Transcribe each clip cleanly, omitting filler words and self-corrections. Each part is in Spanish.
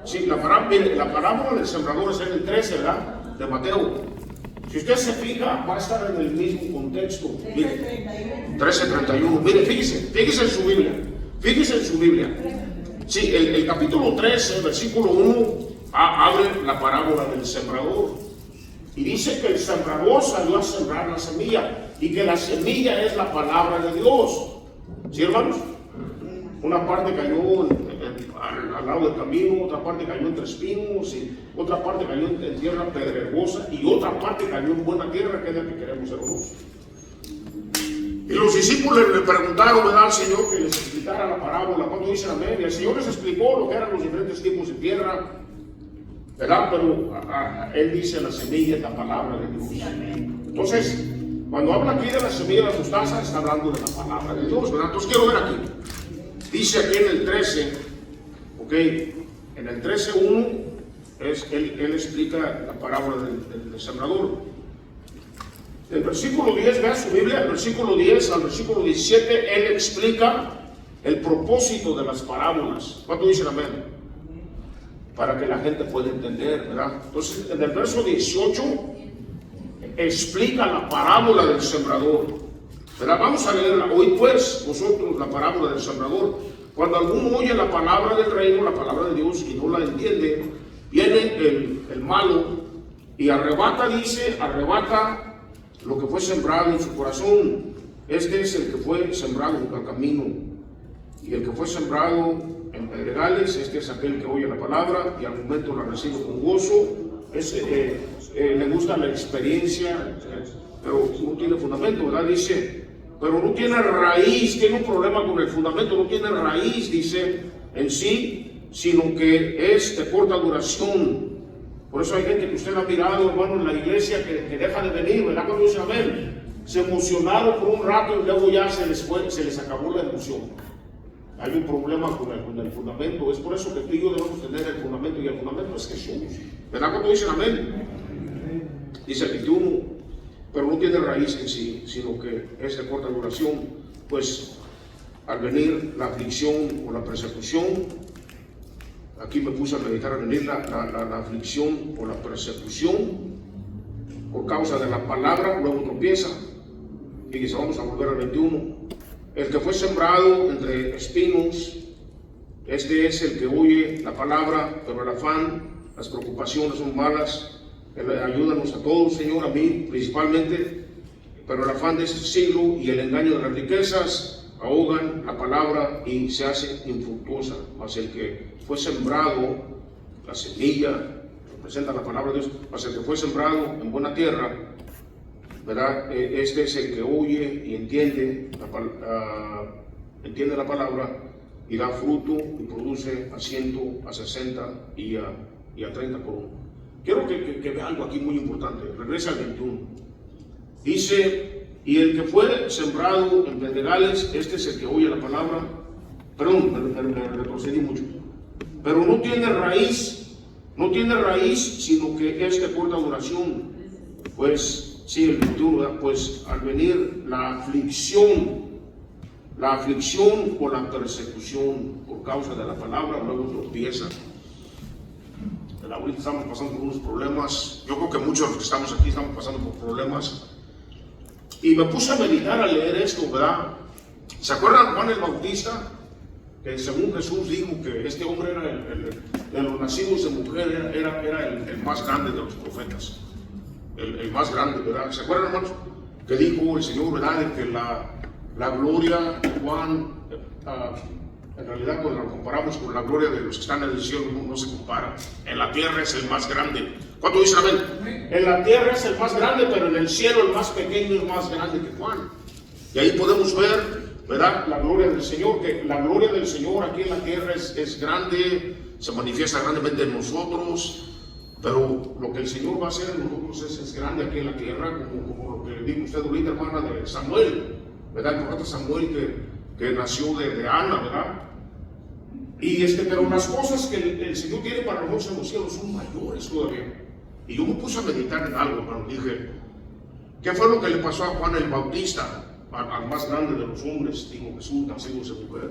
Sí, la parábola del sembrador es en el 13, ¿verdad? De Mateo. Si usted se fija, va a estar en el mismo contexto. 13:31. Mire, fíjese en su Biblia. Fíjese en su Biblia. Sí, el capítulo 13, versículo 1, abre la parábola del sembrador. Y dice que el sembrador salió a sembrar la semilla y que la semilla es la palabra de Dios. ¿Sí, hermanos? Una parte cayó al lado del camino, otra parte cayó entre espinos, y otra parte cayó en tierra pedregosa, y otra parte cayó en buena tierra, que es la que queremos ser nosotros. Y los discípulos le preguntaron, ¿verdad?, al Señor que les explicara la parábola. Cuando dicen amén, y el Señor les explicó lo que eran los diferentes tipos de tierra, ¿verdad? Pero Él dice, la semilla es la palabra de Dios. Entonces, cuando habla aquí de la semilla de la mostaza, está hablando de la palabra de Dios, ¿verdad? Entonces quiero ver aquí. Dice aquí en el 13, ok, en el 13:1, él explica la parábola del sembrador. El versículo 10, vea su Biblia, el versículo 10 al versículo 17, él explica el propósito de las parábolas. ¿Cuánto dicen amén? Para que la gente pueda entender, ¿verdad? Entonces, en el verso 18, explica la parábola del sembrador. ¿Verdad? Vamos a leerla hoy, pues, nosotros, la parábola del sembrador. Cuando alguno oye la palabra del reino, la palabra de Dios, y no la entiende, viene el malo y arrebata lo que fue sembrado en su corazón. Este es el que fue sembrado junto al camino. Y el que fue sembrado en pedregales, este es aquel que oye la palabra y al momento la recibe con gozo. Le gusta la experiencia, pero no tiene fundamento, ¿verdad? Dice, pero no tiene raíz, tiene un problema con el fundamento, no tiene raíz, dice, en sí, sino que es de corta duración. Por eso hay gente que usted ha mirado, hermano, en la iglesia que deja de venir, ¿verdad? Cuando dice amén, se emocionaron por un rato y luego ya se les acabó la emoción. Hay un problema con el fundamento. Es por eso que tú y yo debemos tener el fundamento, y el fundamento es Jesús. ¿Verdad cuando dicen amén? Dice el 21, pero no tiene raíz en sí, sino que es de corta duración, pues al venir la aflicción o la persecución, aquí me puse a meditar, al venir la aflicción o la persecución por causa de la palabra, luego tropieza. Fíjense, vamos a volver al 21. El que fue sembrado entre espinos, este es el que oye la palabra, pero el afán, las preocupaciones son malas. Ayúdanos a todos, Señor, a mí principalmente, pero el afán de este siglo y el engaño de las riquezas ahogan la palabra y se hace infructuosa. Mas el que fue sembrado, la semilla, representa la palabra de Dios, mas el que fue sembrado en buena tierra, ¿verdad? Este es el que oye y entiende la palabra y da fruto y produce a 100, a 60 y a 30 por uno. Quiero que vea algo aquí muy importante. Regresa al 21. Dice, y el que fue sembrado en pedregales, este es el que oye la palabra. Perdón, me retrocedí mucho. Pero no tiene raíz, sino que es de corta duración. Pues, sí, el 21, pues al venir la aflicción o la persecución por causa de la palabra, luego tropieza. Ahorita estamos pasando por unos problemas. Yo creo que muchos de los que estamos aquí estamos pasando por problemas. Y me puse a meditar a leer esto, ¿verdad? ¿Se acuerdan Juan el Bautista? Que según Jesús dijo que este hombre era de los nacidos de mujer, era el más grande de los profetas. El más grande, ¿verdad? ¿Se acuerdan, hermanos? Que dijo el Señor, ¿verdad? De que la gloria de Juan, en realidad cuando lo comparamos con la gloria de los que están en el cielo, no se compara. En la tierra es el más grande. ¿Cuánto dicen amén? En la tierra es el más grande, pero en el cielo el más pequeño es más grande que Juan. Y ahí podemos ver, ¿verdad? La gloria del Señor, que la gloria del Señor aquí en la tierra es grande, se manifiesta grandemente en nosotros, pero lo que el Señor va a hacer en nosotros es grande aquí en la tierra, como lo que dijo usted ahorita, hermana, de Samuel, ¿verdad? El profeta Samuel que nació de Ana, ¿verdad? Y pero las cosas que el Señor tiene para nosotros en los cielos son mayores todavía. Y yo me puse a meditar en algo, hermano. Dije, ¿qué fue lo que le pasó a Juan el Bautista, al más grande de los hombres? Dijo Jesús, nacido de mujer.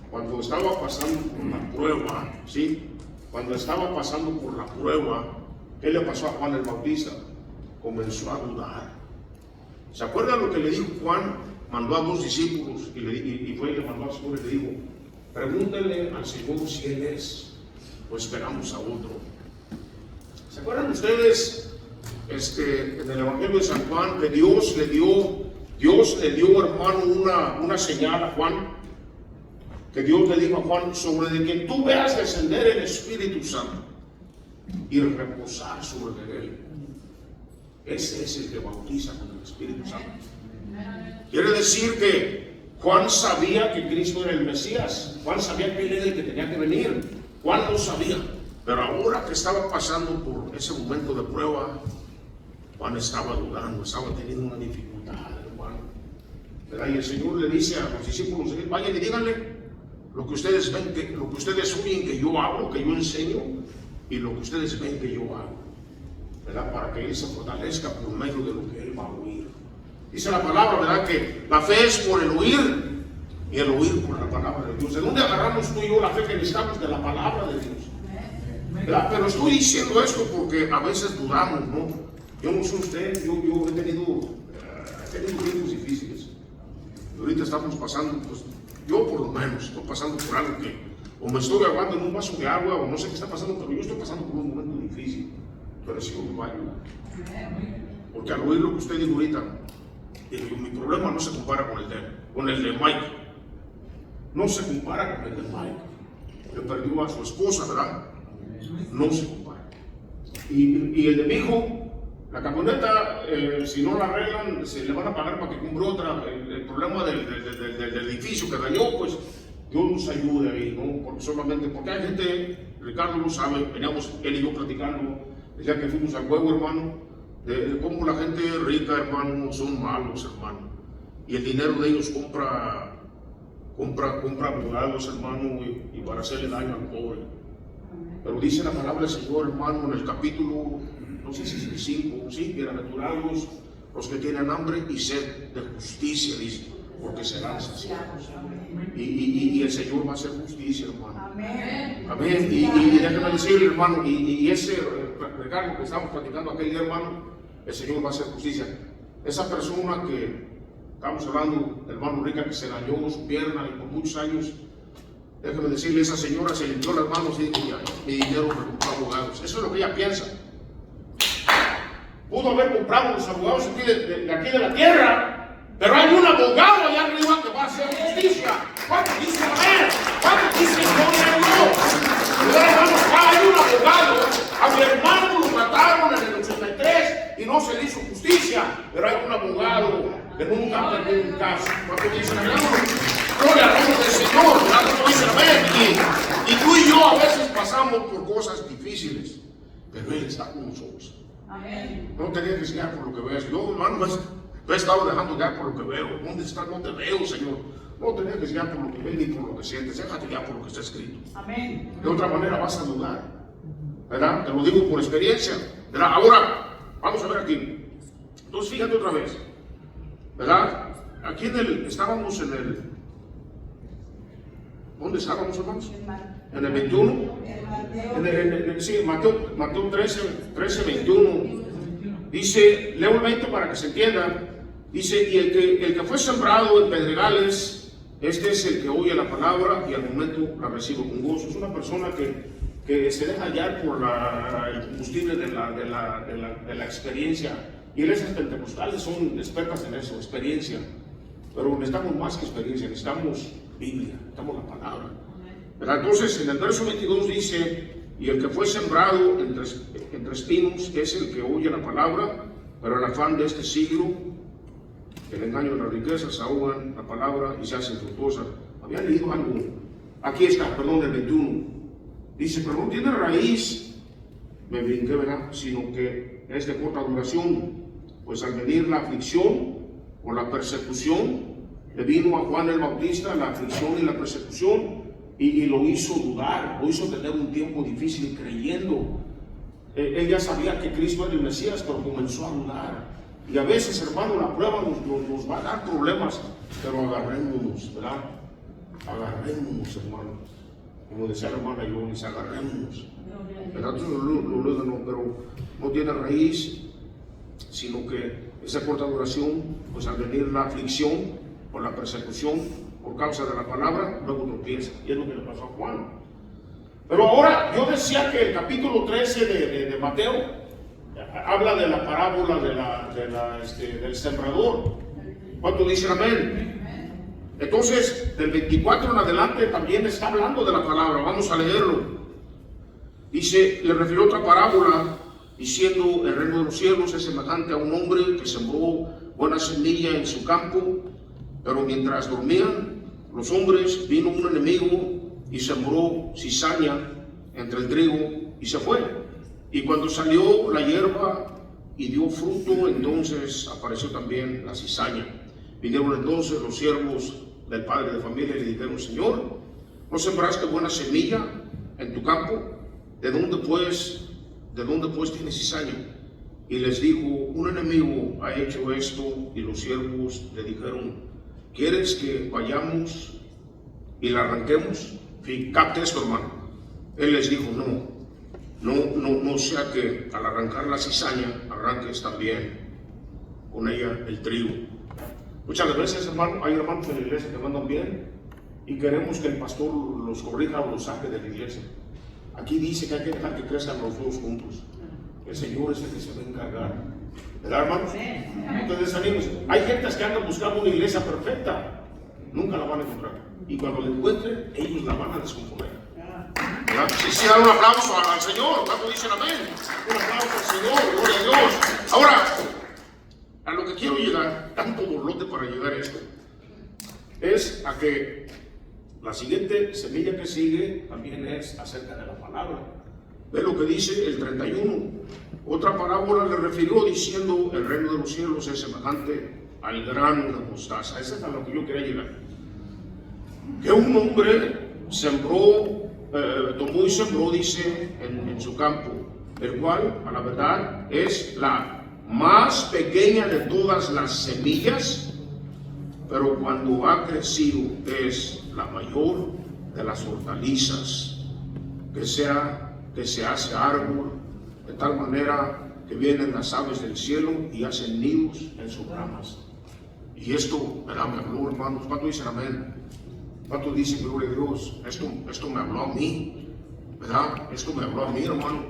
Cuando estaba pasando por la prueba, ¿sí? cuando estaba pasando por la prueba, ¿qué le pasó a Juan el Bautista? Comenzó a dudar. ¿Se acuerdan lo que le dijo Juan? Mandó a 2 discípulos y fue y le mandó al Señor y le dijo: pregúntenle al Señor si Él es, o esperamos a otro. ¿Se acuerdan ustedes en el Evangelio de San Juan que Dios le dio, hermano, una señal a Juan? Que Dios le dijo a Juan: sobre de quien tú veas descender el Espíritu Santo y reposar sobre él, ese es el que bautiza con el Espíritu Santo. Quiere decir que Juan sabía que Cristo era el Mesías. Juan sabía que Él era el que tenía que venir. Juan lo sabía. Pero ahora que estaba pasando por ese momento de prueba, Juan estaba dudando, estaba teniendo una dificultad, hermano. Y el Señor le dice a los discípulos: vayan y díganle lo que ustedes ven, lo que ustedes oyen que yo hablo, que yo enseño, y lo que ustedes ven que yo hago, ¿verdad? Para que Él se fortalezca por medio de lo que Él va a oír. Dice la palabra, ¿verdad?, que la fe es por el oír, y el oír por la palabra de Dios. ¿De dónde agarramos tú y yo la fe que necesitamos? De la palabra de Dios, ¿verdad? Pero estoy diciendo esto porque a veces dudamos, ¿no? Yo no sé usted, yo he tenido tiempos difíciles. Y ahorita estamos pasando, pues, yo por lo menos estoy pasando por algo que, o me estoy ahogando en un vaso de agua, o no sé qué está pasando, pero yo estoy pasando por un momento difícil. Pero el Señor me va a ayudar. Porque al oír lo que usted dijo ahorita, mi problema no se compara con el de Mike. No se compara con el de Mike, que perdió a su esposa, ¿verdad? No se compara. Y el de mi hijo, la camioneta, si no la arreglan, se le van a pagar para que compre otra. El problema del edificio que dañó, pues Dios nos ayude ahí, ¿no? Porque hay gente, Ricardo lo sabe, veníamos él y yo platicando el día que fuimos al juego, hermano, de cómo la gente rica, hermano, son malos, hermano, y el dinero de ellos compra abogados, hermano, y para hacerle daño al pobre. Pero dice la palabra del Señor, hermano, en el capítulo, no sé si es el 5, sí, bienaventurados los que tienen hambre y sed de justicia, dice, porque serán saciados. Y el Señor va a hacer justicia, hermano. Amén. Amén. Y déjame decirle, hermano, y ese Ricardo que estamos platicando aquel día, hermano, el Señor va a hacer justicia. Esa persona que estamos hablando, hermano Rica, que se dañó su pierna y por muchos años, déjame decirle, esa señora se limpió las manos y dijo: ya, mi dinero me compró abogados. Eso es lo que ella piensa. Pudo haber comprado los abogados aquí de la tierra, pero hay un abogado allá arriba que va a hacer justicia. ¿Cuántos dicen amén? ¿Cuántos dicen gloria a Dios? Hermanos, hay un abogado. A mi hermano lo mataron en el 83 y no se le hizo justicia, pero hay un abogado que nunca perdió un caso. ¿Cuántos dicen amén? Gloria al nombre del Señor. ¿Cuántos dicen amén? Y tú y yo a veces pasamos por cosas difíciles, pero Él está con nosotros. Amén. No te dejes guiar por lo que veas. Yo, hermano, me he estado dejando guiar por lo que veo. ¿Dónde estás? No te veo, Señor. No te dejes guiar por lo que ves ni por lo que sientes. Déjate guiar por lo que está escrito. Amén. De otra manera vas a dudar, ¿verdad? Te lo digo por experiencia, ¿verdad? Ahora, vamos a ver aquí. Entonces, fíjate otra vez, ¿verdad? Aquí estábamos en el... ¿Dónde estábamos, hermanos? En el 21. Sí, Mateo 13, 21. Dice, leo el 20 para que se entienda. Dice: y el que fue sembrado en pedregales, este es el que oye la palabra y al momento la recibe con gozo. Es una persona que se deja hallar por el combustible de la experiencia. Iglesias pentecostales son expertas en eso, experiencia. Pero necesitamos más que experiencia, necesitamos Biblia, necesitamos la palabra, ¿verdad? Entonces, en el verso 22 dice: y el que fue sembrado entre espinos es el que oye la palabra, pero el afán de este siglo, el engaño de las riquezas, ahogan la palabra y se hacen fructuosas. Había leído algo, aquí está, perdón, el 21. Dice: pero no tiene raíz, me brinqué, ¿verdad? Sino que es de corta duración, pues al venir la aflicción o la persecución, le vino a Juan el Bautista la aflicción y la persecución, y lo hizo dudar, lo hizo tener un tiempo difícil creyendo. Él ya sabía que Cristo era el Mesías, pero comenzó a dudar. Y a veces, hermano, la prueba nos va a dar problemas, pero agarrémonos, ¿verdad? Agarrémonos, hermano. Como decía la hermana Yonis, agarrémonos. ¿verdad? Entonces lo luego no, pero no tiene raíz, sino que esa corta duración, pues al venir la aflicción o la persecución por causa de la palabra, luego tropieza. Y es lo que le pasó a Juan. Pero ahora, yo decía que el capítulo 13 de Mateo habla de la parábola del sembrador. ¿Cuánto dicen amén? Entonces, del 24 en adelante también está hablando de la palabra. Vamos a leerlo. Dice, le refirió otra parábola, diciendo, el reino de los cielos es semejante a un hombre que sembró buena semilla en su campo, pero mientras dormían los hombres, vino un enemigo y sembró cizaña entre el trigo y se fue. Y cuando salió la hierba y dio fruto, entonces apareció también la cizaña. Vinieron entonces los siervos del padre de familia y le dijeron, Señor, ¿no sembraste buena semilla en tu campo? ¿De dónde pues tiene cizaña? Y les dijo, un enemigo ha hecho esto. Y los siervos le dijeron, ¿quieres que vayamos y la arranquemos? Capte esto, hermano. Él les dijo, no sea que al arrancar la cizaña arranques también con ella el trigo. Muchas veces, hermano, hay hermanos en la iglesia que no andan bien y queremos que el pastor los corrija o los saque de la iglesia. Aquí dice que hay que dejar que crezcan los dos juntos. El Señor es el que se va a encargar. ¿Verdad, hermanos? No te desanimes. Hay gentes que andan buscando una iglesia perfecta. Nunca la van a encontrar. Y cuando la encuentren, ellos la van a descomponer. ¿Verdad? Si dan un aplauso al Señor, ¿cuánto dicen amén? Un aplauso al Señor, gloria a Dios. Ahora, a lo que quiero llegar, tanto borlote para llegar a esto, es a que la siguiente semilla que sigue también es acerca de la palabra. Ve lo que dice el 31. Otra parábola le refirió diciendo, el reino de los cielos es semejante al grano de mostaza. Esa es a lo que yo quería llegar. Que un hombre tomó y sembró, dice, en su campo, el cual, a la verdad, es la más pequeña de todas las semillas, pero cuando ha crecido es la mayor de las hortalizas, que se hace árbol, de tal manera que vienen las aves del cielo y hacen nidos en sus ramas. Y esto, ¿verdad? Me habló, hermanos. ¿Cuánto dicen amén? ¿Cuánto dicen gloria a Dios? Esto me habló a mí, ¿verdad? Esto me habló a mí, hermano.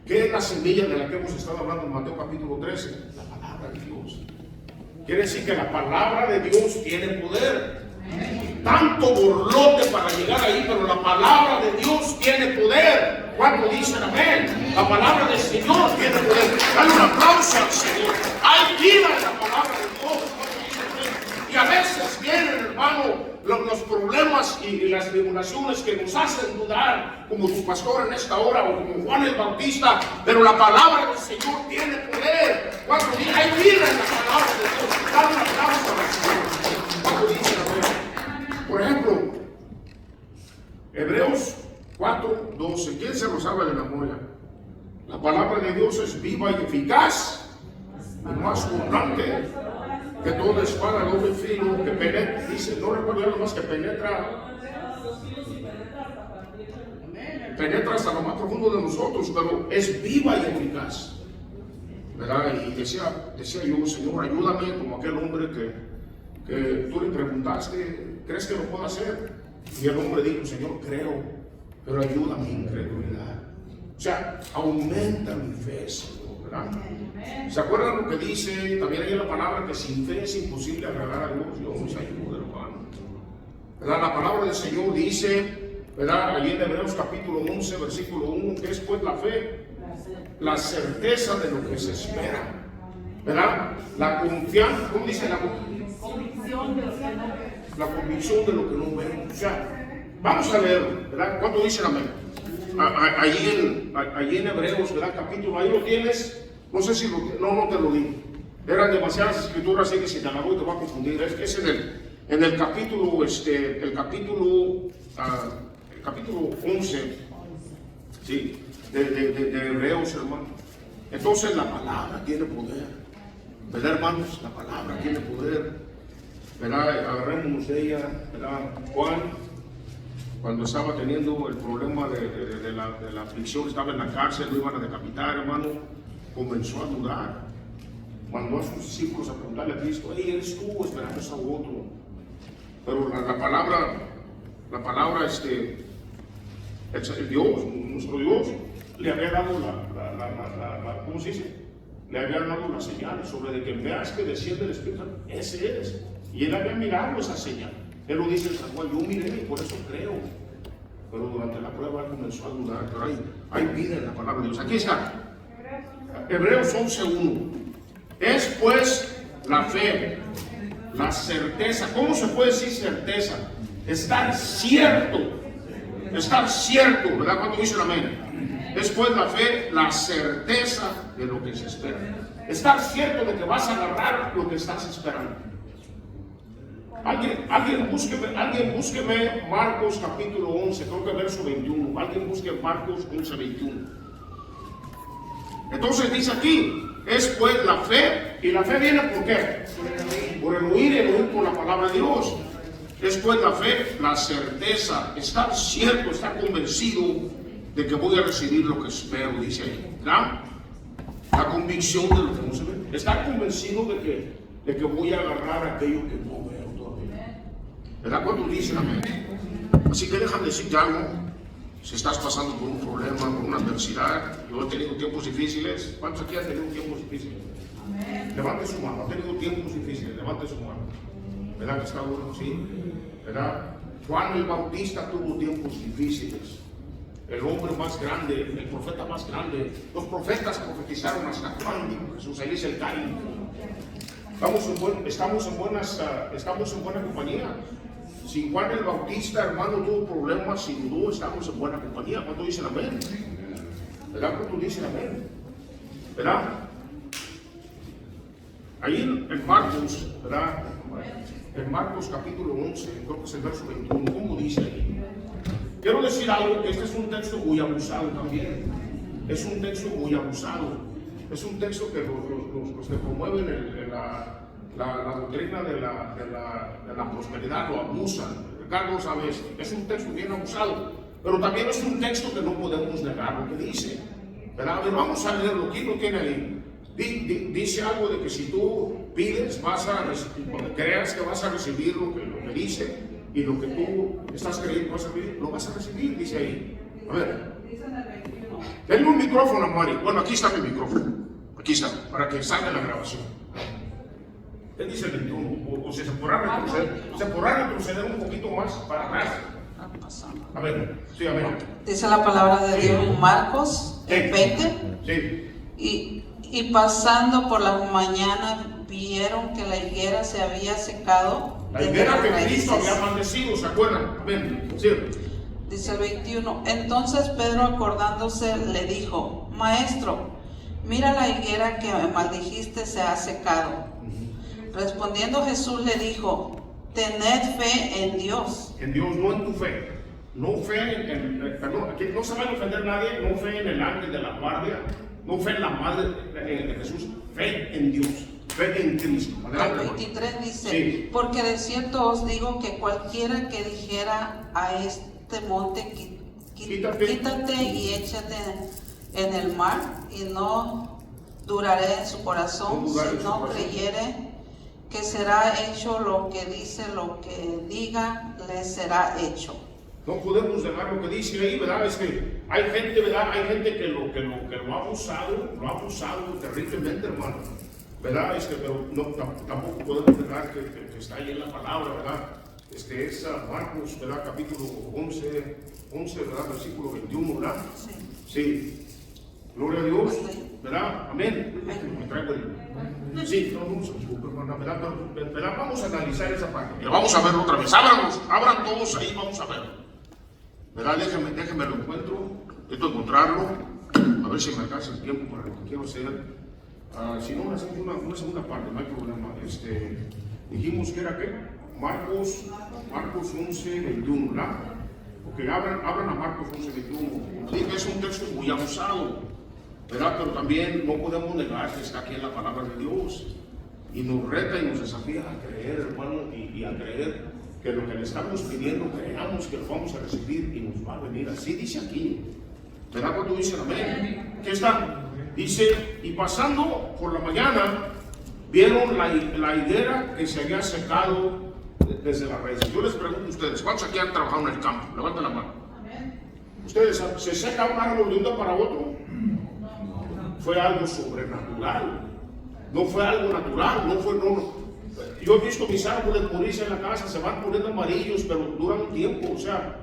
¿Qué es la semilla de la que hemos estado hablando en Mateo capítulo 13? La palabra de Dios. Quiere decir que la palabra de Dios tiene poder. Tanto borlote para llegar ahí, pero la palabra de Dios tiene poder. ¿Cuánto dicen amén? La palabra del Señor tiene poder. Dale un aplauso al Señor. Hay vida en la palabra de Dios. Y a veces vienen, hermano, los problemas y las tribulaciones que nos hacen dudar, como tu pastor en esta hora o como Juan el Bautista, pero la palabra del Señor tiene poder. ¿Cuánto dicen? Hay vida en la palabra de Dios. Dale un aplauso al Señor. ¿Cuánto dicen amén? Por ejemplo, Hebreos 4:12. ¿Quién se lo sabe de memoria? La palabra de Dios es viva y eficaz, y más cortante que toda espada de doble filo, que penetra, dice, no recuerdo ya nomás que penetra hasta lo más profundo de nosotros, pero es viva y eficaz. ¿Verdad? Y decía yo, Señor, ayúdame, como aquel hombre que tú le preguntaste, ¿crees que lo puedo hacer? Y el hombre dijo, Señor, creo, pero ayuda mi incredulidad. O sea, aumenta mi fe, Señor, ¿verdad? ¿Se acuerdan lo que dice? También hay la palabra que sin fe es imposible agradar a Dios. Dios nos ayude, hermano. ¿Verdad? La palabra del Señor dice, ¿verdad? Allí en Hebreos capítulo 11, versículo 1, que es pues la fe, la certeza de lo que se espera. ¿Verdad? La confianza, ¿cómo dice? La convicción de lo que no vemos. La convicción de lo que no vemos. O sea, vamos a leer, ¿verdad? ¿Cuánto dicen amén? Allí en Hebreos, ¿verdad? Capítulo, ahí lo tienes. No sé si no te lo di. Eran demasiadas escrituras, así que si te la doy te va a confundir. Es en el capítulo, el capítulo 11, ¿sí? de Hebreos, hermano. Entonces la palabra tiene poder, ¿verdad, hermanos? La palabra tiene poder, ¿verdad? Agarrémonos de ella, ¿verdad? Juan cuando estaba teniendo el problema de la aflicción, estaba en la cárcel, lo iban a decapitar, hermano, comenzó a dudar. Mandó a sus discípulos a preguntarle a Cristo: hey, ¿eres tú? Esperamos a otro. Pero la palabra, el Dios, nuestro Dios, le había dado ¿cómo se dice? Le había dado la señal sobre de que veas que desciende el Espíritu. Ese es. Y él había mirado esa señal. Él lo dice en San Juan: yo miré y por eso creo. Pero durante la prueba él comenzó a dudar. Pero hay vida en la palabra de Dios. Aquí está. Hebreos 11:1. Es pues la fe, la certeza. ¿Cómo se puede decir certeza? Estar cierto, ¿verdad? Cuando dicen amén. Es pues la fe, la certeza de lo que se espera. Estar cierto de que vas a agarrar lo que estás esperando. Alguien búsqueme Marcos capítulo 11, creo que verso 21. Alguien busque Marcos 11, 21. Entonces dice aquí, es pues la fe, y la fe viene ¿por qué? Por el oír y el oír por la palabra de Dios. Es pues la fe, la certeza, estar cierto, estar convencido de que voy a recibir lo que espero, dice ahí, ¿verdad? La convicción de lo que no se ve. Estar convencido de que voy a agarrar aquello que no veo todavía. ¿Verdad? Cuando dicen amén. Así que déjame decirte algo. Si estás pasando por un problema, por una adversidad, yo he tenido tiempos difíciles. ¿Cuántos aquí han tenido tiempos difíciles? Amén. Levante su mano. ¿Ha tenido tiempos difíciles? Levante su mano. ¿Verdad que está bueno? Sí. ¿Verdad? Juan el Bautista tuvo tiempos difíciles. El hombre más grande, el profeta más grande. Los profetas profetizaron hasta cuándo. Jesús, ahí es el Caín. Estamos en buena compañía. Si Juan el Bautista, hermano, tuvo problemas, sin duda estamos en buena compañía. ¿Cuánto dicen amén? ¿Verdad? ¿Cuánto dicen amén? ¿Verdad? Ahí en Marcos, ¿verdad? En Marcos capítulo 11, creo que es el verso 21, ¿cómo dice ahí? Quiero decir algo, que este es un texto muy abusado también. Es un texto muy abusado. Es un texto que los que promueven la doctrina de la prosperidad lo abusan. Carlos, sabes, es un texto bien abusado. Pero también es un texto que no podemos negar lo que dice. ¿Verdad? A ver, vamos a leerlo. ¿Quién lo tiene ahí? Dice algo de que si tú pides, creas que vas a recibir lo que dice, y lo que tú estás creyendo vas a recibir, lo vas a recibir, dice ahí. A ver, denle un micrófono a Mari. Bueno, aquí está mi micrófono. Aquí está, para que salga la grabación. Él dice el 21, o si se podrá retroceder un poquito más para atrás. A ver, sí, a ver. Dice la palabra de Dios en Marcos 20. Sí. Y pasando por la mañana vieron que la higuera se había secado. La higuera que Cristo había maldecido, ¿se acuerdan? Amén. Sí. Dice el 21. Entonces Pedro, acordándose, le dijo: Maestro, mira, la higuera que me maldijiste se ha secado. Respondiendo Jesús le dijo: tened fe en Dios. En Dios, no en tu fe. No fe perdón, aquí no se va a ofender a nadie. No fe en el ángel de la guardia. No fe en la madre de Jesús. Fe en Dios. Fe en Cristo. El 23 dice: sí. Porque de cierto os digo que cualquiera que dijera a este monte, quítate y échate en el mar, y no duraré en su corazón, si no creyere que será hecho lo que dice, lo que diga, le será hecho. No podemos dejar lo que dice ahí, ¿verdad? Es que hay gente, ¿verdad? Hay gente que lo ha abusado terriblemente, hermano. ¿Verdad? Pero no, tampoco podemos dejar que está ahí en la palabra, ¿verdad? Es Marcos, ¿verdad? Capítulo 11, ¿verdad? Versículo 21, ¿verdad? Sí. Gloria a Dios, ¿verdad? Amén. Me traigo el... Sí, no se preocupe, hermana, ¿verdad? Vamos a analizar esa parte. Vamos a verlo otra vez. Abran todos ahí, vamos a verlo. ¿Verdad? Déjenme lo encuentro. Esto encontrarlo. A ver si me alcanza el tiempo para lo que quiero hacer. Si no, una segunda parte, no hay problema. Dijimos que era ¿qué? Marcos 11, 21, ¿verdad? Ok, abran a Marcos 11, 21. Dije que es un texto muy abusado, ¿verdad? Pero también no podemos negar que está aquí en la palabra de Dios. Y nos reta y nos desafía a creer, hermano, y a creer que lo que le estamos pidiendo creamos que lo vamos a recibir y nos va a venir así. Dice aquí, ¿verdad? Cuando dicen amén, ¿qué está? Dice, y pasando por la mañana vieron la higuera que se había secado desde las raíces. Yo les pregunto a ustedes, ¿cuántos aquí han trabajado en el campo? Levanten la mano. ¿Ustedes se seca un árbol de un día para otro? Fue algo sobrenatural, no fue algo natural, yo he visto mis árboles morirse en la casa, se van poniendo amarillos, pero duran un tiempo, o sea,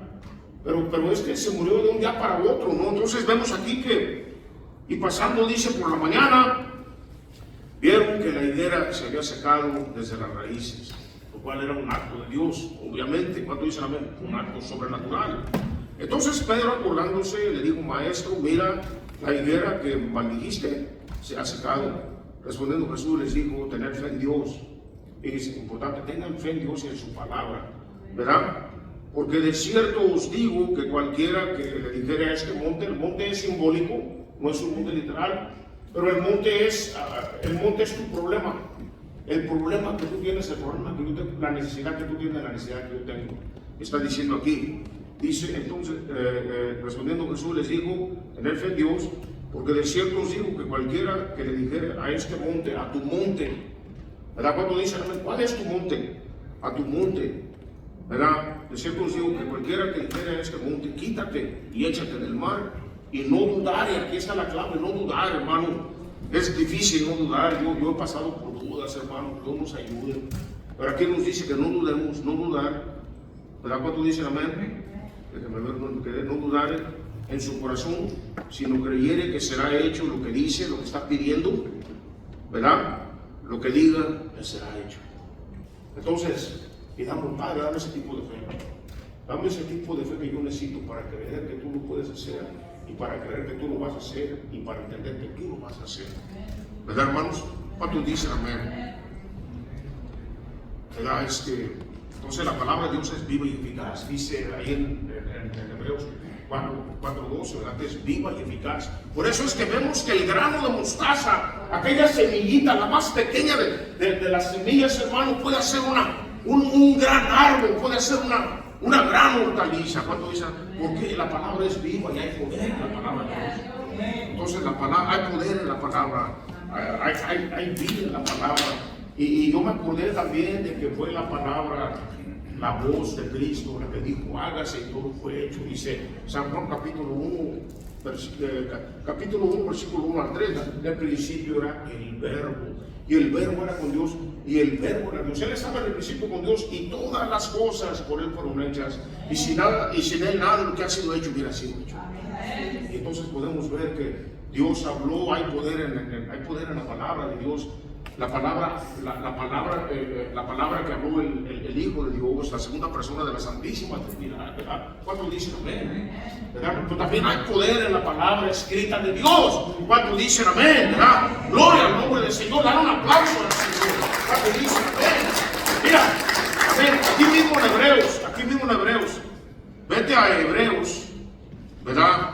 pero es que se murió de un día para otro, ¿no? Entonces vemos aquí que, y pasando, dice, por la mañana, vieron que la higuera se había secado desde las raíces, lo cual era un acto de Dios, obviamente. ¿Cuánto dicen amén? Un acto sobrenatural. Entonces Pedro, acordándose, le dijo, maestro, mira, la higuera que maldijiste se ha secado. Respondiendo Jesús les dijo, tener fe en Dios. Y es importante, tengan fe en Dios y en su palabra, ¿verdad? Porque de cierto os digo que cualquiera que le dijera a este monte, el monte es simbólico, no es un monte literal, pero el monte es tu problema. El problema que tú tienes, el problema que yo tengo, la necesidad que tú tienes, la necesidad que yo tengo. Está diciendo aquí. Dice entonces, respondiendo Jesús les dijo, tener fe en Dios, porque de cierto os digo que cualquiera que le dijera a este monte, a tu monte, ¿verdad? Cuando dicen, ¿cuál es tu monte? A tu monte, ¿verdad? De cierto os digo que cualquiera que dijera a este monte, quítate y échate en el mar, y no dudar, y aquí está la clave, no dudar, hermano. Es difícil no dudar, yo he pasado por dudas, hermano, Dios nos ayude. Pero aquí nos dice que no dudemos, no dudar, ¿verdad? Cuando dicen amén, no dudar en su corazón, sino creyere que será hecho lo que dice, lo que está pidiendo, ¿verdad? Lo que diga, le será hecho. Entonces, pidamos, Padre, dame ese tipo de fe. Dame ese tipo de fe que yo necesito para creer que tú lo puedes hacer, y para creer que tú lo vas a hacer, y para entender que tú lo vas a hacer. ¿Verdad, hermanos? ¿Cuántos dicen amén? ¿Verdad? Entonces la palabra de Dios es viva y eficaz. Dice ahí en Hebreos 4:12, ¿verdad? Que es viva y eficaz. Por eso es que vemos que el grano de mostaza, aquella semillita, la más pequeña de las semillas, hermano, puede hacer un gran árbol, puede hacer una gran hortaliza. ¿Cuánto dicen? Porque la palabra es viva y hay poder en la palabra de Dios. Entonces la palabra, hay poder en la palabra, hay vida en la palabra. Y yo me acordé también de que fue la palabra, la voz de Cristo, la que dijo, hágase, y todo fue hecho. Dice San Juan capítulo 1, versículo 1 al 3, en el principio era el verbo, y el verbo era con Dios, y el verbo era Dios. Él estaba en el principio con Dios, y todas las cosas por Él fueron hechas, y sin Él nada de lo que ha sido hecho hubiera sido hecho. Y entonces podemos ver que Dios habló, hay poder en la palabra de Dios. La palabra que habló el Hijo de Dios, la segunda persona de la Santísima Trinidad, ¿verdad? ¿Cuántos dicen amén? ¿Verdad? Pero también hay poder en la palabra escrita de Dios. ¿Cuántos dicen amén? ¿Verdad? Gloria al nombre del Señor. Dan un aplauso al Señor. ¿Cuántos dicen amén? Mira, amén. Aquí mismo en Hebreos. Vete a Hebreos, ¿verdad?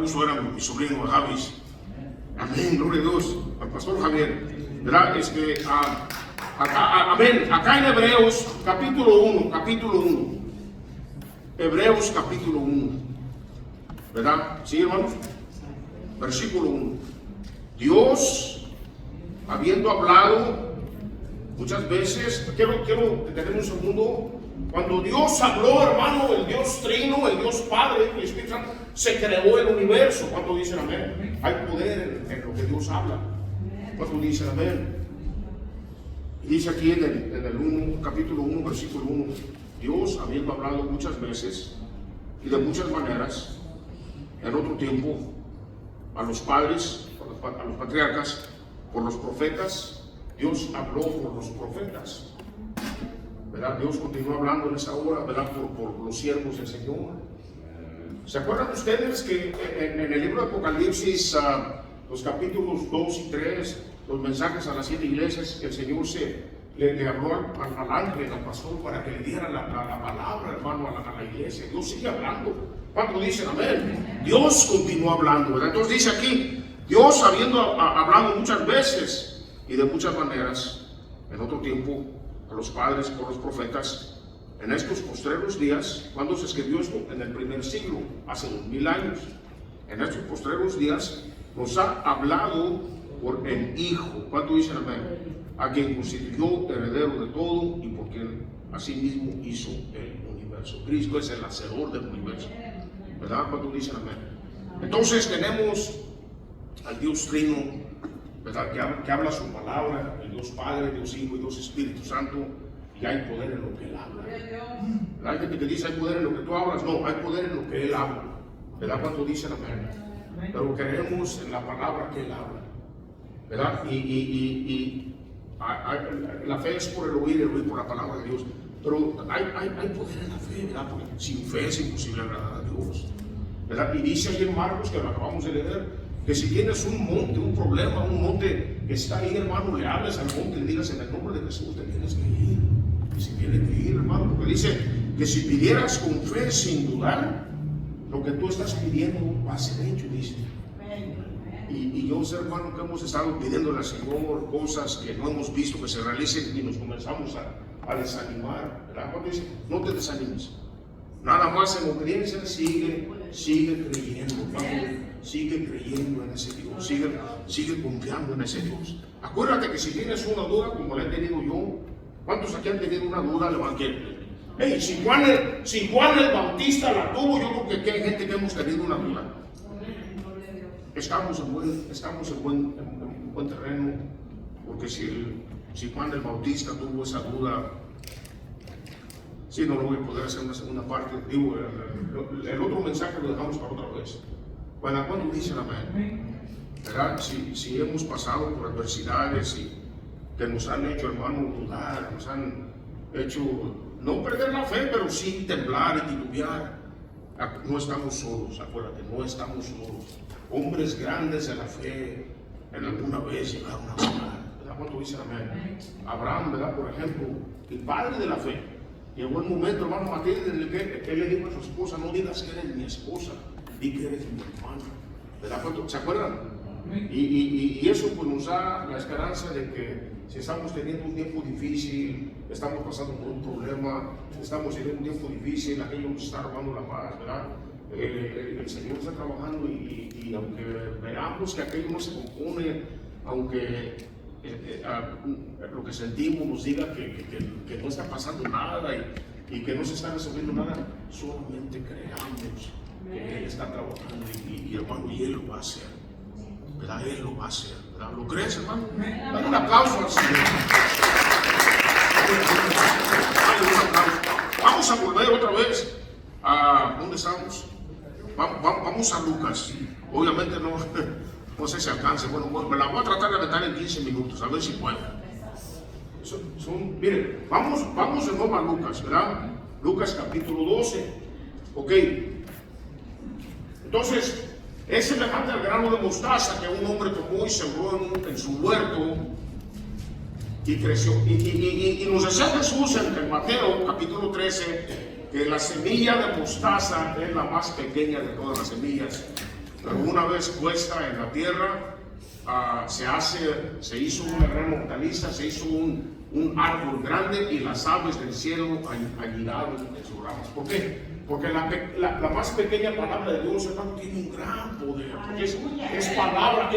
Eso era mi sobrino Javis. Amén, gloria a Dios, al pastor Javier, ¿verdad? Amén, acá en Hebreos capítulo 1, Hebreos capítulo 1, ¿verdad? ¿Sí, hermanos? Versículo 1. Dios, habiendo hablado muchas veces, quiero detener un segundo. Cuando Dios habló, hermano, el Dios Trino, el Dios Padre, el Espíritu Santo, se creó el universo. ¿Cuánto dicen amén? Hay poder en lo que Dios habla. ¿Cuánto dicen amén? Y dice aquí en el capítulo 1, versículo 1, Dios, habiendo hablado muchas veces y de muchas maneras, en otro tiempo, a los padres, a los patriarcas, por los profetas, Dios habló por los profetas. ¿Verdad? Dios continúa hablando en esa hora, ¿verdad? Por los siervos del Señor. ¿Se acuerdan ustedes que en el libro de Apocalipsis, los capítulos 2 y 3, los mensajes a las 7 iglesias, el Señor le habló al ángel, al pastor, para que le diera la palabra, hermano, a la iglesia? Dios sigue hablando. ¿Cuánto dicen amén? Dios continúa hablando, ¿verdad? Entonces dice aquí, Dios habiendo hablado muchas veces y de muchas maneras, en otro tiempo, a los padres por los profetas en estos postreros días. ¿Cuándo se escribió esto? En el primer siglo, hace 2000 años. En estos postreros días nos ha hablado por el Hijo. ¿Cuánto dicen amén? A quien constituyó heredero de todo y por quien asimismo hizo el universo. Cristo es el hacedor del universo, ¿verdad? ¿Cuánto dicen amén? Entonces tenemos al Dios Trino, ¿verdad? Que habla su palabra, el Dios Padre, Dios Hijo y Dios Espíritu Santo, y hay poder en lo que Él habla. Hay gente que dice hay poder en lo que tú hablas. No, hay poder en lo que Él habla, ¿verdad? ¿Cuánto dicen amén? Pero creemos en la palabra que Él habla, ¿verdad? La fe es por el oír por la palabra de Dios. Pero hay poder en la fe, ¿verdad? Porque sin fe es imposible agradar a Dios, ¿verdad? Y dice aquí en Marcos, que lo acabamos de leer, que si tienes un monte, un problema, un monte que está ahí, hermano, le hables al monte y le digas en el nombre de Jesús, te tienes que ir. Y si tienes que ir, hermano, porque dice que si pidieras con fe sin dudar, lo que tú estás pidiendo va a ser hecho, dice. Y yo sé, hermano, que hemos estado pidiéndole al Señor cosas que no hemos visto que se realicen y nos comenzamos a desanimar, ¿verdad? Cuando dice, no te desanimes, nada más en obediencia, sigue creyendo, hermano, sigue creyendo en ese Dios, sigue confiando en ese Dios. Acuérdate que si tienes una duda, como la he tenido yo, ¿cuántos aquí han tenido una duda? Levanten. Hey, si Juan el Bautista la tuvo, yo creo que hay gente que hemos tenido una duda. Estamos en buen terreno, porque si Juan el Bautista tuvo esa duda, sí, no lo voy a poder hacer una segunda parte. Digo, el otro mensaje lo dejamos para otra vez. Bueno, ¿cuándo dicen amén? ¿Verdad? Si hemos pasado por adversidades y que nos han hecho, hermano, dudar, nos han hecho no perder la fe, pero sí temblar y titubear. No estamos solos, acuérdate, no estamos solos. Hombres grandes de la fe en alguna vez llegaron a dudar, ¿verdad? ¿Cuánto dicen amén? Abraham, ¿verdad? Por ejemplo, el padre de la fe. Llegó el momento, hermano Matilde, en el que él le dijo a su esposa, no digas que eres mi esposa, di que eres mi hermano, ¿verdad? ¿Se acuerdan? Y eso pues nos da la esperanza de que si estamos teniendo un tiempo difícil, estamos pasando por un problema, estamos teniendo un tiempo difícil, aquello nos está robando la paz, ¿verdad? El Señor está trabajando y aunque veamos que aquello no se compone, aunque lo que sentimos nos diga que no está pasando nada y que no se está resolviendo nada, solamente creamos que Él está trabajando y hermano, y Él lo va a hacer, ¿verdad? Él lo va a hacer, ¿verdad? ¿Lo crees, hermano? Dale un aplauso al Señor. Vamos a volver otra vez a ¿dónde estamos? Vamos a Lucas. Obviamente no sé si alcance. Bueno, me la voy a tratar de aventar en 15 minutos, a ver si puedo. Miren, vamos de nuevo a Lucas, ¿verdad? Lucas capítulo 12. Ok. Entonces, es semejante al grano de mostaza que un hombre tomó y sembró en su huerto y creció. Y nos decía Jesús en Mateo capítulo 13 que la semilla de mostaza es la más pequeña de todas las semillas, pero una vez puesta en la tierra, se hizo una gran hortaliza, se hizo un árbol grande y las aves del cielo anidaron en sus ramas. ¿Por qué? Porque la más pequeña palabra de Dios, hermano, tiene un gran poder, porque es palabra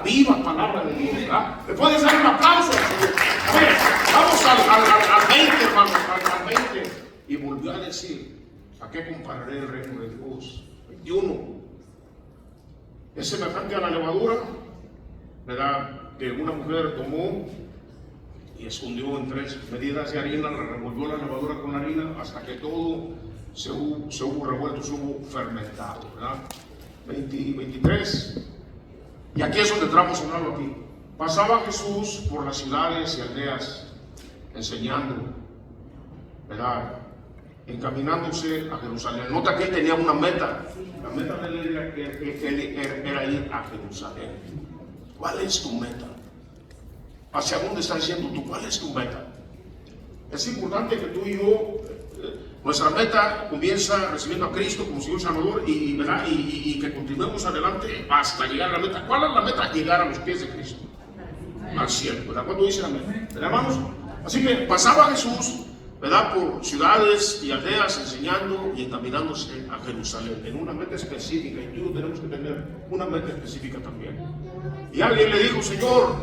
viva, palabra de Dios, ¿verdad? ¿Le puedes dar un aplauso? A ver, vamos al 20, hermano, al 20. Y volvió a decir, ¿a qué compararé el reino de Dios? 21. Es semejante a la levadura, ¿verdad? Que una mujer tomó y escondió en 3 medidas de harina, la revolvió la levadura con la harina hasta que todo se hubo revuelto, se hubo fermentado, ¿verdad? 23. Y aquí es donde entramos hablando aquí. Pasaba Jesús por las ciudades y aldeas enseñando, ¿verdad? Encaminándose a Jerusalén. Nota que él tenía una meta. La meta de él era ir a Jerusalén. ¿Cuál es tu meta? ¿Hacia dónde estás yendo tú? ¿Cuál es tu meta? Es importante que tú y yo, nuestra meta comienza recibiendo a Cristo como Señor Salvador y que continuemos adelante hasta llegar a la meta. ¿Cuál es la meta? Llegar a los pies de Cristo. al cielo, ¿verdad? ¿Cuánto dicen amén? ¿Verdad, hermanos? Así que pasaba Jesús, ¿verdad?, por ciudades y aldeas enseñando y encaminándose a Jerusalén en una meta específica, y tú tenemos que tener una meta específica también. Y alguien le dijo: Señor,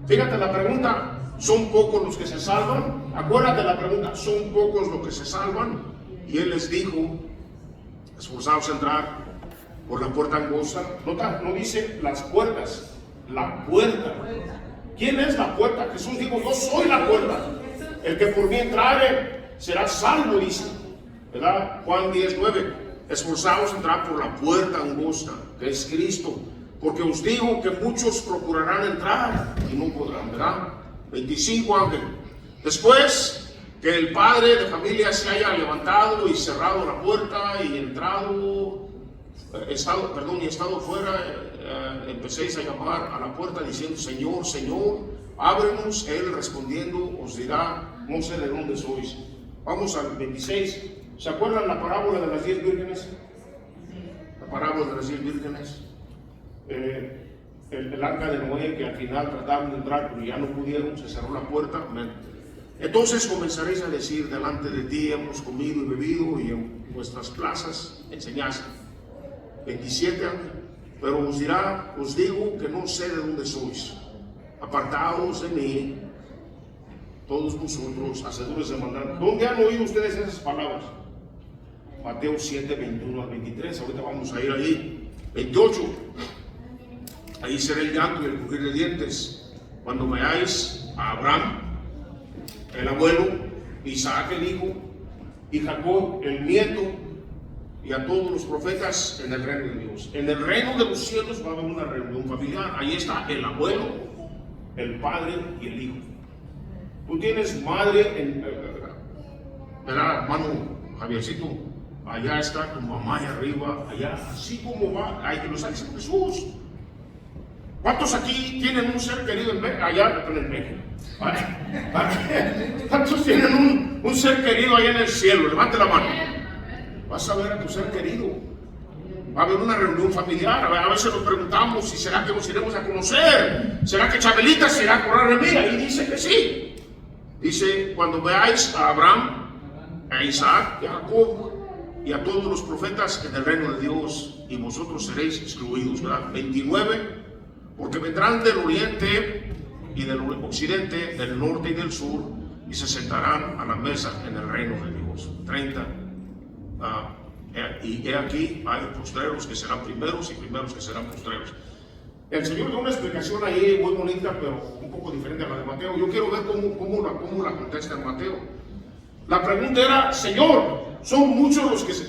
fíjate la pregunta, ¿son pocos los que se salvan? Acuérdate la pregunta, ¿son pocos los que se salvan? Y él les dijo: esforzaos a entrar por la puerta angosta. Nota, no dice las puertas, la puerta. ¿Quién es la puerta? Jesús dijo: yo soy la puerta. El que por mí entrare será salvo, dice, ¿verdad? Juan 10:9. Esforzaos a entrar por la puerta angosta, que es Cristo, porque os digo que muchos procurarán entrar y no podrán, ¿verdad? 25, Ángel. Después que el padre de familia se haya levantado y cerrado la puerta y estado fuera, empecéis a llamar a la puerta diciendo: Señor, Señor, ábrenos. Él respondiendo os dirá: no sé de dónde sois. Vamos al 26. ¿Se acuerdan la parábola de las 10 vírgenes? La parábola de las 10 vírgenes. El arca de Noé, que al final trataron de entrar pero ya no pudieron, se cerró la puerta. Entonces comenzaréis a decir: delante de ti hemos comido y bebido, y en vuestras plazas enseñaste. 27, pero os digo que no sé de dónde sois. Apartaos de mí, todos vosotros, hacedores de maldad. ¿Dónde han oído ustedes esas palabras? Mateo 7, 21 al 23. Ahorita vamos a ir ahí. 28. Ahí será el llanto y el crujir de dientes cuando veáis a Abraham, el abuelo, Isaac el hijo, y Jacob el nieto, y a todos los profetas en el reino de Dios. En el reino de los cielos va a haber una reunión familiar. Ahí está el abuelo, el padre y el hijo. Tú tienes madre, ¿verdad, hermano Javiercito? Allá está tu mamá, allá arriba, allá, así como va. Hay que lo está diciendo Jesús. ¿Cuántos aquí tienen un ser querido allá en México? ¿Cuántos tienen un ser querido allá en el cielo? Levante la mano. Vas a ver a tu ser querido. Va a haber una reunión familiar. A veces nos preguntamos si será que nos iremos a conocer. ¿Será que Chabelita se irá a correr de mí? Ahí dice que sí. Dice: cuando veáis a Abraham, a Isaac, a Jacob y a todos los profetas en el reino de Dios, y vosotros seréis excluidos, ¿verdad? 29. Porque vendrán del oriente y del occidente, del norte y del sur, y se sentarán a la mesa en el reino de Dios. 30. Y he aquí, hay postreros que serán primeros y primeros que serán postreros. El Señor da una explicación ahí muy bonita, pero un poco diferente a la de Mateo. Yo quiero ver cómo la contesta en Mateo. La pregunta era: Señor, ¿son muchos los que se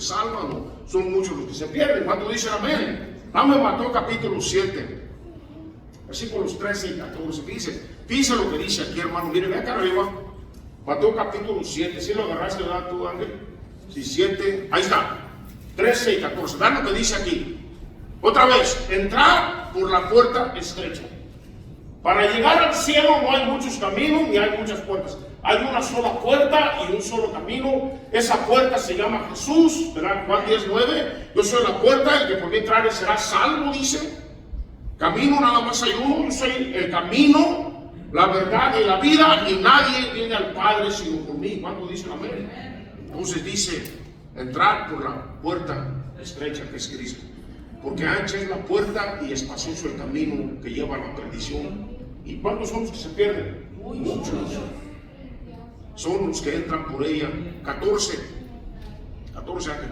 salvan o son muchos los que se pierden? ¿Cuánto dicen amén? Dame Mateo capítulo 7, versículos 13 y 14. Fíjense lo que dice aquí, hermano. Miren, ve acá arriba. Mateo capítulo 7. ¿Sí lo agarraste, verdad, tú, Ángel? Sí, 7. Ahí está. 13 y 14. Vean lo que dice aquí. Otra vez: entrar por la puerta estrecha. Para llegar al cielo no hay muchos caminos ni hay muchas puertas. Hay una sola puerta y un solo camino. Esa puerta se llama Jesús, ¿verdad? Juan 10:9. Yo soy la puerta, el que por mí entrare será salvo, dice. Camino nada más hay uno. Yo soy el camino, la verdad y la vida, y nadie viene al Padre sino por mí. ¿Cuánto dicen amén? Entonces dice: entrar por la puerta estrecha, que es Cristo. Porque ancha es la puerta y espacioso el camino que lleva a la perdición. ¿Y cuántos son los que se pierden? Muchos. Son los que entran por ella. 14 años.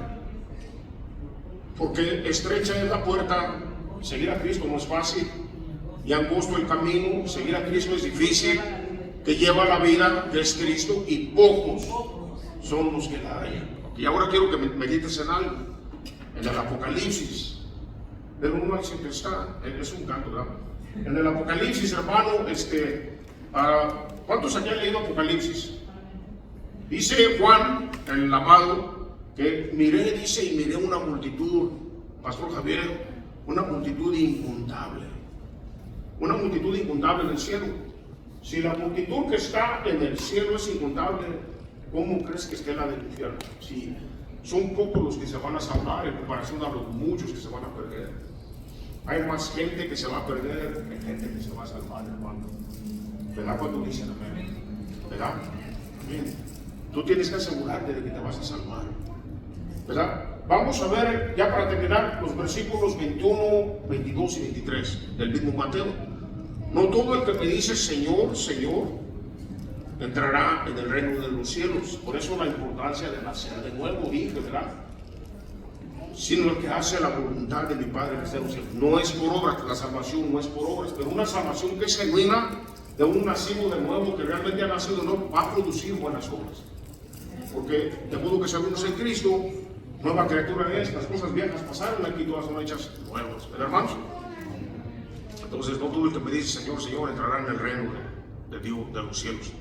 Porque estrecha es la puerta, seguir a Cristo no es fácil, y angosto el camino, seguir a Cristo es difícil, que lleva la vida, que es Cristo, y pocos son los que la hallan. Y ahora quiero que medites en algo, en el Apocalipsis. Del 1 al 7 está, es un canto, ¿verdad? En el Apocalipsis, hermano, ¿cuántos aquí han leído Apocalipsis? Dice Juan, el amado, que miré una multitud, Pastor Javier, una multitud incontable. Una multitud incontable en el cielo. Si la multitud que está en el cielo es incontable, ¿cómo crees que esté la del infierno? Si son pocos los que se van a salvar en comparación a los muchos que se van a perder. hay más gente que se va a perder que gente que se va a salvar, hermano. ¿Verdad? Cuando dicen amén. ¿Verdad? Amén. Tú tienes que asegurarte de que te vas a salvar. ¿Verdad? Vamos a ver, ya para terminar, los versículos 21, 22 y 23 del mismo Mateo. No todo el que me dice Señor, Señor, entrará en el reino de los cielos. Por eso la importancia de nacer de nuevo, dije, ¿verdad? Sino el que hace la voluntad de mi Padre que está en los cielos. No es por obras, la salvación no es por obras, pero una salvación que es genuina, de un nacido de nuevo, que realmente ha nacido de nuevo, va a producir buenas obras. Porque de modo que sabemos en Cristo, nueva criatura es, las cosas viejas pasaron, aquí todas son hechas nuevas, ¿verdad, hermanos? Entonces no todo el que me dice Señor, Señor, entrará en el reino de Dios, de los cielos,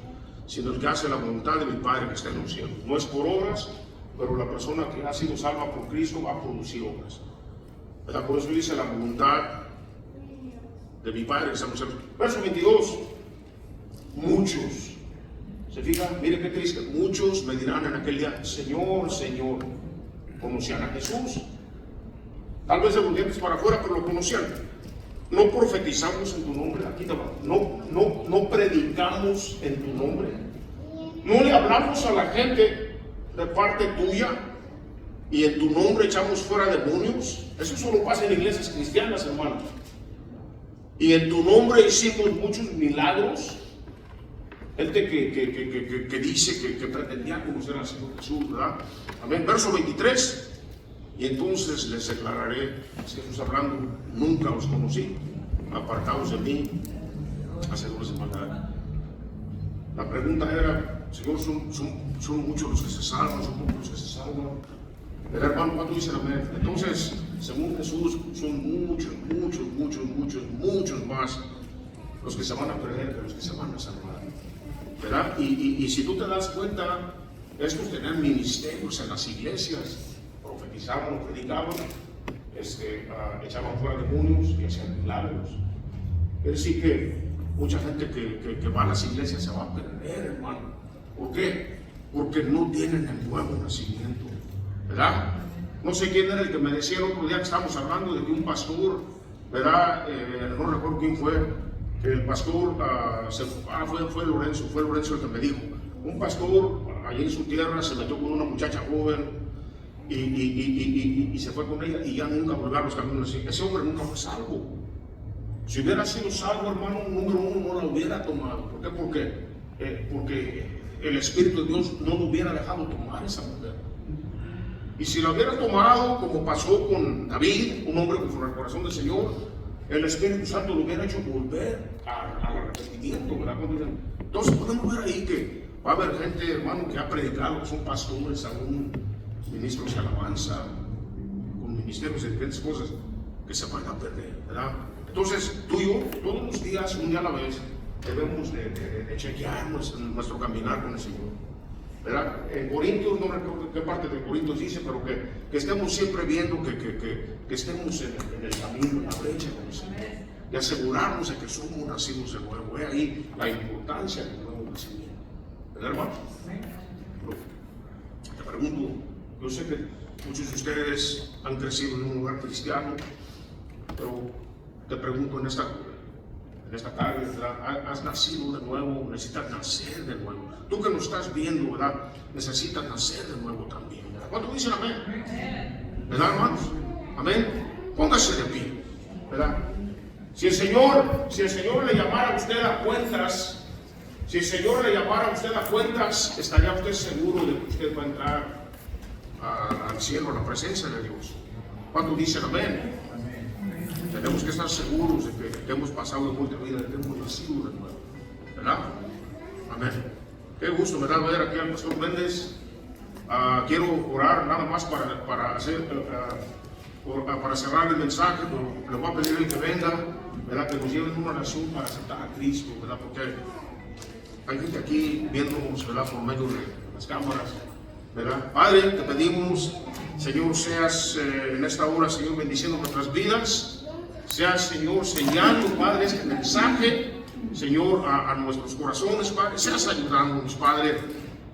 sino el que hace la voluntad de mi Padre que está en los cielos. No es por obras, pero la persona que ha sido salva por Cristo va a producir obras, ¿verdad? Por eso dice la voluntad de mi Padre que está en los cielos. Verso 22. Muchos, se fijan, mire qué triste, muchos me dirán en aquel día, Señor, Señor. Conocían a Jesús, tal vez de los dientes para afuera, pero lo conocían. No profetizamos en tu nombre, aquí no predicamos en tu nombre, no le hablamos a la gente de parte tuya y en tu nombre echamos fuera demonios. Eso solo pasa en iglesias cristianas, hermanos. Y en tu nombre hicimos muchos milagros. Gente que dice que pretendía conocer al Señor Jesús, ¿verdad? Amén. Verso 23. Y entonces les declararé, Jesús hablando, nunca os conocí, apartaos de mí, hacedores de maldad. La pregunta era, Señor, son muchos los que se salvan, son pocos los que se salvan. Pero hermano, ¿cuánto dicen amén? Entonces, según Jesús, son muchos más los que se van a perder que los que se van a salvar. ¿Verdad? Y si tú te das cuenta, estos tenían ministerios en las iglesias, profetizaban o predicaban, echaban fuera demonios y hacían milagros. Es decir, que mucha gente que va a las iglesias se va a perder, hermano. ¿Por qué? Porque no tienen el nuevo nacimiento, ¿verdad? No sé quién era el que me decía el otro día que estábamos hablando de que un pastor, ¿verdad? No recuerdo quién fue. El pastor, fue Lorenzo el que me dijo, un pastor allí en su tierra se metió con una muchacha joven y se fue con ella y ya nunca volvió a los caminos así. Ese hombre nunca fue salvo. Si hubiera sido salvo, hermano, número uno, no la hubiera tomado. ¿Por qué? Porque el Espíritu de Dios no lo hubiera dejado tomar esa mujer. Y si la hubiera tomado, como pasó con David, un hombre conforme al corazón del Señor, el Espíritu Santo lo hubiera hecho volver al arrepentimiento, ¿verdad? Entonces podemos ver ahí que va a haber gente, hermano, que ha predicado, que son pastores, aún ministros de alabanza, con ministerios de diferentes cosas, que se van a perder, ¿verdad? Entonces tú y yo, todos los días, un día a la vez, debemos de chequear nuestro caminar con el Señor, ¿verdad? En Corintios, no recuerdo qué parte de Corintios dice, pero que estemos siempre viendo que estemos en el camino, en la brecha con el Señor, y asegurarnos de que somos nacidos de nuevo. Ve ahí la importancia del nuevo nacimiento, ¿verdad, hermano? Te pregunto, yo sé que muchos de ustedes han crecido en un lugar cristiano, pero te pregunto en esta tarde, ¿verdad? ¿Has nacido de nuevo? ¿Necesitas nacer de nuevo? Tú que nos estás viendo, ¿verdad? Necesitas nacer de nuevo también, ¿verdad? ¿Cuántos dicen amén? ¿Verdad, hermanos? Amén. Póngase de pie, ¿verdad? Si el Señor le llamara a usted a cuentas, estaría usted seguro de que usted va a entrar al cielo, a la presencia de Dios. ¿Cuántos dicen amén? Tenemos que estar seguros de que hemos pasado de vuelta a vida, de que hemos nacido de nuevo, ¿verdad? Amén. Qué gusto me da ver aquí al pastor Méndez. Quiero orar nada más para cerrar el mensaje, pero le voy a pedir el que venga, ¿verdad? Que nos lleven una oración para aceptar a Cristo, ¿verdad? Porque hay gente aquí viéndonos, ¿verdad? Por medio de las cámaras, ¿verdad? Padre, te pedimos, Señor, seas en esta hora, Señor, bendiciendo nuestras vidas. Seas, Señor, sellando, Padre, este mensaje, Señor, a nuestros corazones, Padre. Seas ayudándonos, Padre.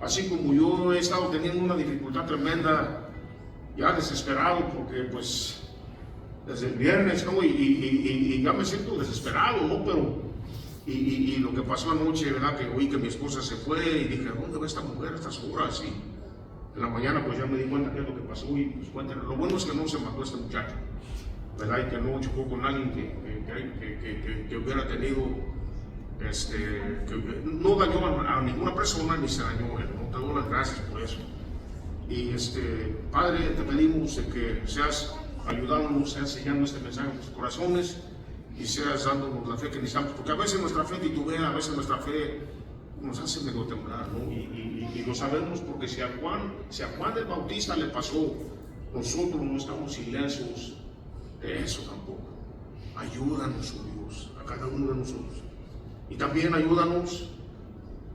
Así como yo he estado teniendo una dificultad tremenda, ya desesperado, porque pues desde el viernes, ¿no? Y ya me siento desesperado, ¿no? Pero, y lo que pasó anoche, ¿verdad? Que oí que mi esposa se fue y dije, ¿dónde va esta mujer a estas horas? Y en la mañana pues ya me di cuenta qué es lo que pasó y pues cuéntenme. Lo bueno es que no se mató este muchacho, ¿verdad? Y que no chocó con alguien que hubiera tenido, que no dañó a ninguna persona ni se dañó él, ¿no? Te doy las gracias por eso. Y Padre, te pedimos de que seas ayudándonos, seas sellando este mensaje en nuestros corazones y seas dándonos la fe que necesitamos, porque a veces nuestra fe titubea, a veces nuestra fe nos hace medio temblar, ¿no? Y lo sabemos porque si a Juan el Bautista le pasó, nosotros no estamos ilesos de eso tampoco. Ayúdanos, oh Dios, a cada uno de nosotros. Y también ayúdanos,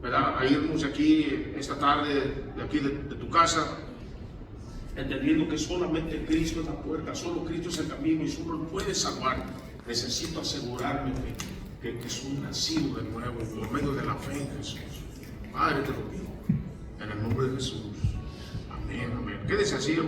¿verdad?, a irnos de aquí esta tarde, de aquí de tu casa, entendiendo que solamente Cristo es la puerta, solo Cristo es el camino y solo Él puede salvar. Necesito asegurarme que soy nacido de nuevo por medio de la fe en Jesús. Padre, te lo pido, en el nombre de Jesús. Amén, amén. Quédese así, hermano.